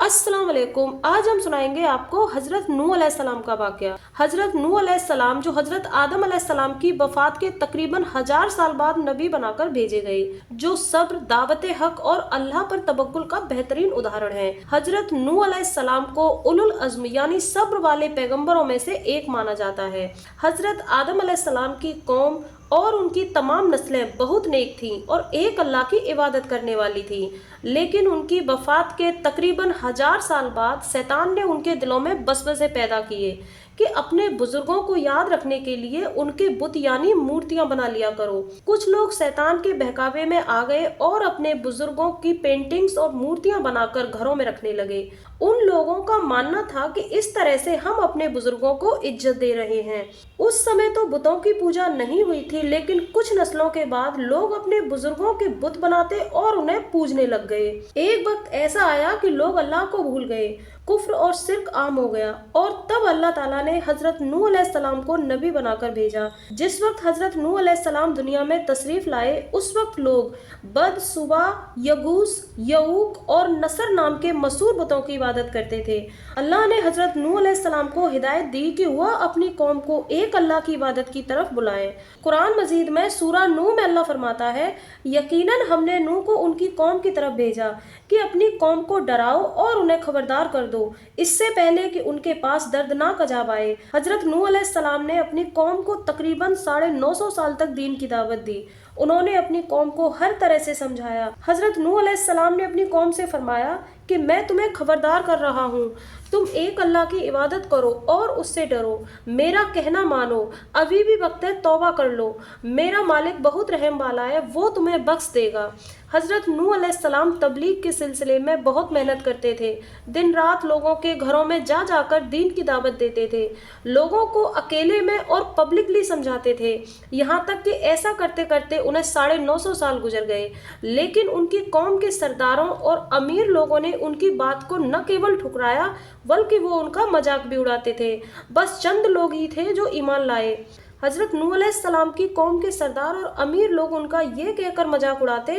अस्सलाम वालेकुम। आज हम सुनाएंगे आपको हजरत नूह अलैहिस्सलाम का वाकया। हजरत नूह अलैहिस्सलाम जो हजरत आदम अलैहिस्सलाम की वफात के तकरीबन 1000 साल बाद नबी बनाकर भेजे गए, जो सब्र, दावत हक और अल्लाह पर तवक्कुल का बेहतरीन उदाहरण है। हजरत नूह अलैहिस्सलाम को उलुल अज़्म यानी सब्र वाले पैगंबरों में से एक माना जाता है। हजरत आदम अलैहिस्सलाम की कौम और उनकी तमाम नस्लें बहुत नेक थीं और एक अल्लाह की इबादत करने वाली थी। लेकिन उनकी वफात के तकरीबन 1000 साल बाद शैतान ने उनके दिलों में वसवसे पैदा किए कि अपने बुजुर्गों को याद रखने के लिए उनके बुत यानी मूर्तियां बना लिया करो। कुछ लोग शैतान के बहकावे में आ गए और अपने बुजुर्गों की पेंटिंग्स और मूर्तियां बनाकर घरों में रखने लगे। उन लोगों का मानना था कि इस तरह से हम अपने बुजुर्गों को इज्जत दे रहे हैं। उस समय तो बुतों की पूजा नहीं हुई थी, लेकिन कुछ नस्लों के बाद लोग अपने बुजुर्गों के बुत बनाते और उन्हें पूजने लग गए। एक वक्त ऐसा आया कि लोग अल्लाह को भूल गए, कुफ्र और शिर्क आम हो गया और तब अल्लाह ताला ने हजरत नूह अलैहिस्सलाम को नबी बनाकर भेजा। जिस वक्त हजरत नूह अलैहिस्सलाम दुनिया में तशरीफ लाए, उस वक्त लोग बद, सुबा, यगूस, यऊक और नसर नाम के मशहूर बुतों की इबादत करते थे। अल्लाह ने हजरत नूह अलैहिस्सलाम को हिदायत दी कि वह अपनी कौम को एक अल्लाह की इबादत की तरफ बुलाए। कुरान मजीद में सूरा नूह में अल्लाह फरमाता है, यकीनन हमने नूह को उनकी कौम की तरफ भेजा कि अपनी कौम को डराओ और उन्हें खबरदार कर दो, इससे पहले कि उनके पास दर्दनाक अजाब आए। हजरत नूह अलैहिस्सलाम ने अपनी कौम को तकरीबन 950 साल तक दीन की दावत दी। उन्होंने अपनी कौम को हर तरह से समझाया। हजरत नूह अलैहिस्सलाम ने अपनी कौम से फरमाया कि मैं तुम्हें खबरदार कर रहा हूँ, तुम एक अल्लाह की इबादत करो और उससे डरो, मेरा कहना मानो, अभी भी वक्त है तौबा कर लो, मेरा मालिक बहुत रहम वाला है, वो तुम्हें बख्श देगा। हजरत नूह अलैहिस्सलाम तबलीग के सिलसिले में बहुत मेहनत करते थे। दिन रात लोगों के घरों में जा जाकर दीन की दावत देते थे, लोगों को अकेले में और पब्लिकली समझाते थे। यहाँ तक कि ऐसा करते करते उन्हें 950 साल गुजर गए, लेकिन उनकी कौम के सरदारों और अमीर लोगों ने उनकी बात को न केवल ठुकराया बल्कि वो उनका मजाक भी उड़ाते थे। बस चंद लोग ही थे जो ईमान लाए। हजरत नूह अलैहिस्सलाम की कौम के सरदार और अमीर लोग उनका ये कहकर मजाक उड़ाते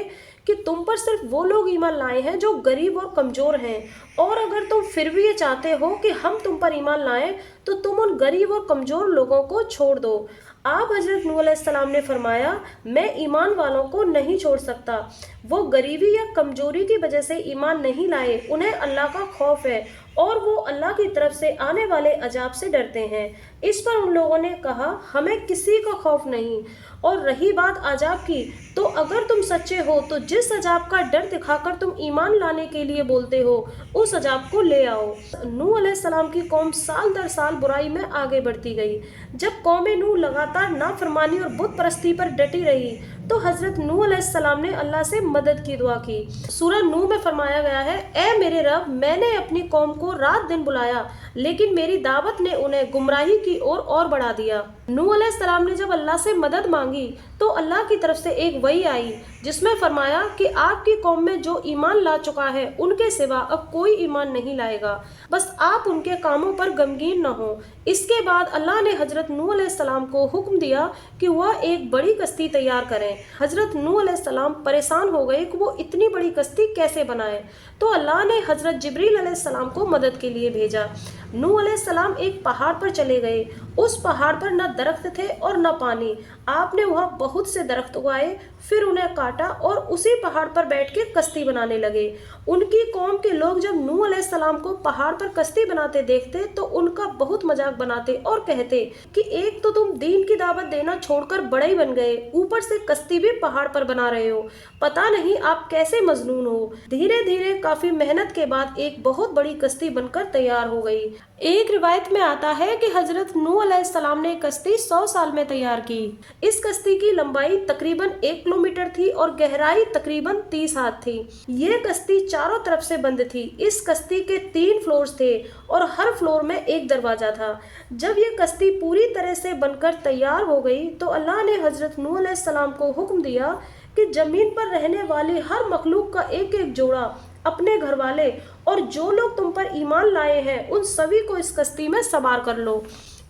कि तुम पर सिर्फ वो लोग ईमान लाए हैं जो गरीब और कमजोर हैं, और अगर तुम फिर भी ये चाहते हो कि हम तुम पर ईमान लाएं तो तुम उन गरीब और कमजोर लोगों को छोड़ दो। आप हजरत नूह अलैहिस्सलाम ने फरमाया, मैं ईमान वालों को नहीं छोड़ सकता, वो गरीबी या कमजोरी की वजह से ईमान नहीं लाए, उन्हें अल्लाह का खौफ है और वो अल्लाह की तरफ से आने वाले अजाब से डरते हैं। इस पर उन लोगों ने कहा, हमें किसी का खौफ नहीं, और रही बात अजाब की, तो अगर तुम सच्चे हो तो जिस अजाब का डर दिखाकर तुम ईमान लाने के लिए बोलते हो, उस अजाब को ले आओ। नूह अलैहिस्सलाम की कौम साल दर साल बुराई में आगे बढ़ती गई। जब कौम नूह लगातार नाफरमानी और बुत परस्ती पर डटी रही तो हजरत नूह अलैहिस्सलाम ने अल्लाह से मदद की दुआ की। सूरह नूह में फरमाया गया है, ए मेरे रब, मैंने अपनी कौम को रात दिन बुलाया, लेकिन मेरी दावत ने उन्हें गुमराही की ओर और बढ़ा दिया। नूह अलैहिस्सलाम ने जब अल्लाह से मदद मांगी तो अल्लाह की तरफ से एक वही आई जिसमें फरमाया कि आपकी कौम में जो ईमान ला चुका है उनके सिवा अब कोई ईमान नहीं लाएगा, बस आप उनके कामों पर गमगीन न हो। इसके बाद अल्लाह ने हजरत नूह अलैहिस्सलाम को हुक्म दिया कि वह एक बड़ी कश्ती तैयार करें। हजरत नूह अलैहिस्सलाम परेशान हो गए कि वो इतनी बड़ी कश्ती कैसे बनाए, तो अल्लाह ने हजरत जिब्रील अलैहिस्सलाम को मदद के लिए भेजा। नूह अलैहिस्सलाम एक पहाड़ पर चले गए। उस पहाड़ पर न दरख्त थे और न पानी। आपने वहाँ बहुत से दरख्त उगाए, फिर उन्हें काटा और उसी पहाड़ पर बैठ के कश्ती बनाने लगे। उनकी कौम के लोग जब नूह अलैहिस्सलाम को पहाड़ पर कश्ती बनाते देखते तो उनका बहुत मजाक बनाते और कहते कि एक तो तुम दीन की दावत देना छोड़कर बड़े ही बन गए, ऊपर से कश्ती भी पहाड़ पर बना रहे हो, पता नहीं आप कैसे मजनून हो। धीरे धीरे काफी मेहनत के बाद एक बहुत बड़ी कश्ती बनकर तैयार हो गई। एक रिवायत में आता है कि हजरत नूह अलैहिस्सलाम ने कश्ती 100 साल में तैयार की। इस कश्ती की लंबाई तकरीबन 1 किलोमीटर थी और गहराई तकरीबन 30 हाथ थी। ये कश्ती चारों तरफ से बंद थी। इस कश्ती के 3 फ्लोर्स थे और हर फ्लोर में एक दरवाजा था। जब ये कश्ती पूरी तरह से बनकर तैयार हो गई तो अल्लाह ने हजरत नूह अलैहिस्सलाम को हुक्म दिया कि जमीन पर रहने वाली हर मखलूक का एक एक जोड़ा, अपने घर वाले और जो लोग तुम पर ईमान लाए हैं, उन सभी को इस कश्ती में सवार कर लो।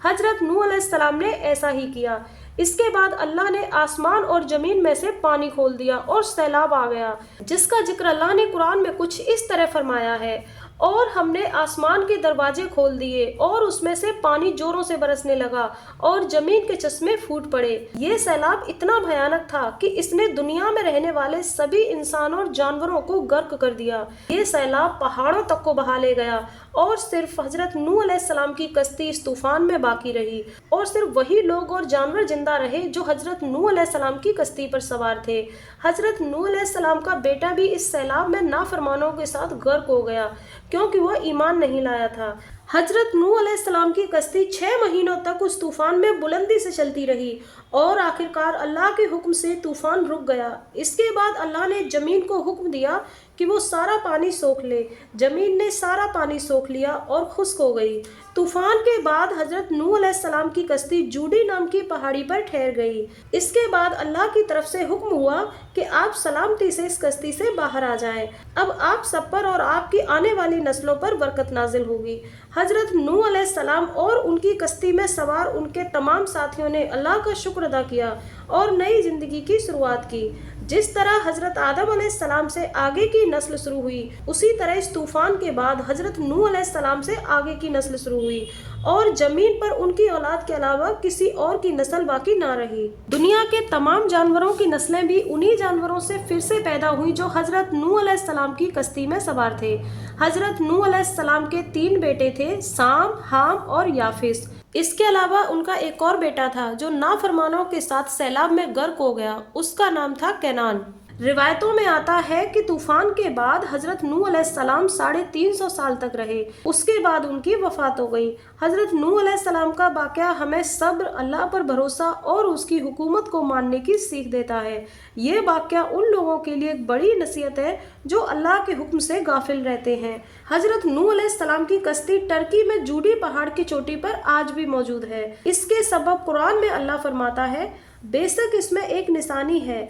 हजरत नूह अलैहिस्सलाम ने ऐसा ही किया। इसके बाद अल्लाह ने आसमान और जमीन में से पानी खोल दिया और सैलाब आ गया, जिसका जिक्र अल्लाह ने कुरान में कुछ इस तरह फरमाया है, اور ہم نے آسمان کے دروازے کھول دیے اور اس میں سے پانی زوروں سے برسنے لگا اور زمین کے چشمے پھوٹ پڑے۔ یہ سیلاب اتنا بھیانک تھا کہ اس نے دنیا میں رہنے والے سبھی انسانوں اور جانوروں کو غرق کر دیا۔ یہ سیلاب پہاڑوں تک کو بہا لے گیا اور صرف حضرت نوح علیہ السلام کی کشتی اس طوفان میں باقی رہی، اور صرف وہی لوگ اور جانور زندہ رہے جو حضرت نوح علیہ السلام کی کشتی پر سوار تھے۔ حضرت نوح علیہ السلام کا بیٹا بھی اس سیلاب میں نافرمانوں کے ساتھ غرق ہو گیا کیونکہ وہ ایمان نہیں لایا تھا۔ حضرت نوح علیہ السلام کی کشتی 6 مہینوں تک اس طوفان میں بلندی سے چلتی رہی اور آخرکار اللہ کے حکم سے طوفان رک گیا۔ اس کے بعد اللہ نے زمین کو حکم دیا کہ وہ سارا پانی سوکھ لے۔ زمین نے سارا پانی سوکھ لیا اور خشک ہو گئی۔ طوفان کے بعد حضرت نوح علیہ السلام کی کشتی جوڈی نام کی پہاڑی پر ٹھہر گئی۔ اس کے بعد اللہ کی طرف سے حکم ہوا کہ آپ سلامتی سے اس کشتی سے باہر آ جائیں۔ اب آپ سب پر اور آپ کی آنے والی نسلوں پر برکت نازل ہوگی۔ حضرت نوح علیہ السلام اور ان کی کشتی میں سوار ان کے تمام ساتھیوں نے اللہ کا شکر ادا کیا اور نئی زندگی کی شروعات کی۔ جس طرح حضرت آدم علیہ السلام سے آگے کی نسل شروع ہوئی، اسی طرح اس طوفان کے بعد حضرت نوح علیہ السلام سے آگے کی نسل شروع ہوئی اور زمین پر ان کی اولاد کے علاوہ کسی اور کی نسل باقی نہ رہی۔ دنیا کے تمام جانوروں کی نسلیں بھی انہی جانوروں سے پھر سے پیدا ہوئی جو حضرت نوح علیہ السلام کی کشتی میں سوار تھے۔ حضرت نوح علیہ السلام کے 3 بیٹے تھے، سام، حام اور یافس۔ اس کے علاوہ ان کا ایک اور بیٹا تھا جو نافرمانوں کے ساتھ سیلاب میں غرق ہو گیا، اس کا نام تھا کینان۔ روایتوں میں آتا ہے کہ طوفان کے بعد حضرت نوح علیہ السلام 350 سال تک رہے، اس کے بعد ان کی وفات ہو گئی۔ حضرت نوح علیہ السلام کا واقعہ ہمیں صبر، اللہ پر بھروسہ اور اس کی حکومت کو ماننے کی سیکھ دیتا ہے۔ یہ واقعہ ان لوگوں کے لیے ایک بڑی نصیحت ہے جو اللہ کے حکم سے غافل رہتے ہیں۔ حضرت نوح علیہ السلام کی کشتی ٹرکی میں جوڈی پہاڑ کی چوٹی پر آج بھی موجود ہے۔ اس کے سبب قرآن میں اللہ فرماتا ہے، بے شک اس میں ایک نشانی ہے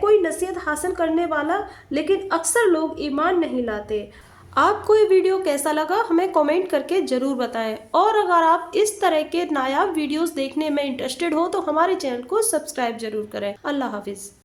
کوئی نصیحت حاصل کرنے والا، لیکن اکثر لوگ ایمان نہیں لاتے۔ آپ کو یہ ویڈیو کیسا لگا ہمیں کامنٹ کر کے ضرور بتائیں، اور اگر آپ اس طرح کے نایاب ویڈیوز دیکھنے میں انٹرسٹڈ ہو تو ہمارے چینل کو سبسکرائب ضرور کریں۔ اللہ حافظ۔